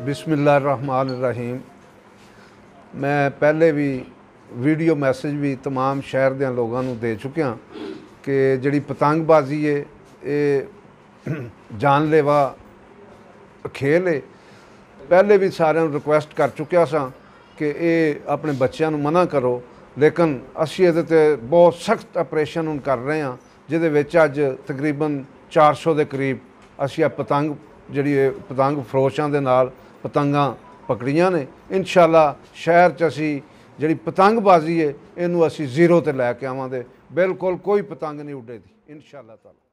बिस्मिल्लाहिर्रहमानिर्रहीम। मैं पहले भी वीडियो मैसेज भी तमाम शहर दे लोगों को दे चुकिया कि जिहड़ी पतंगबाजी है ये जानलेवा खेल है। पहले भी सारे रिक्वेस्ट कर चुकिया सा कि ये अपने बच्चों को मना करो, लेकिन असी ये बहुत सख्त ऑपरेशन हुण कर रहे हैं जिहदे विच अज तकरीबन 400 के करीब असी पतंग जिहड़ी पतंग फरोशां दे नाल पतंगां पकड़ियां ने। इंशाअल्लाह शहर च असी जिहड़ी पतंगबाजी है इनू असी जीरो ते लैके आवांगे, बिल्कुल कोई पतंग नहीं उड्डेगी इंशाअल्लाह ताला।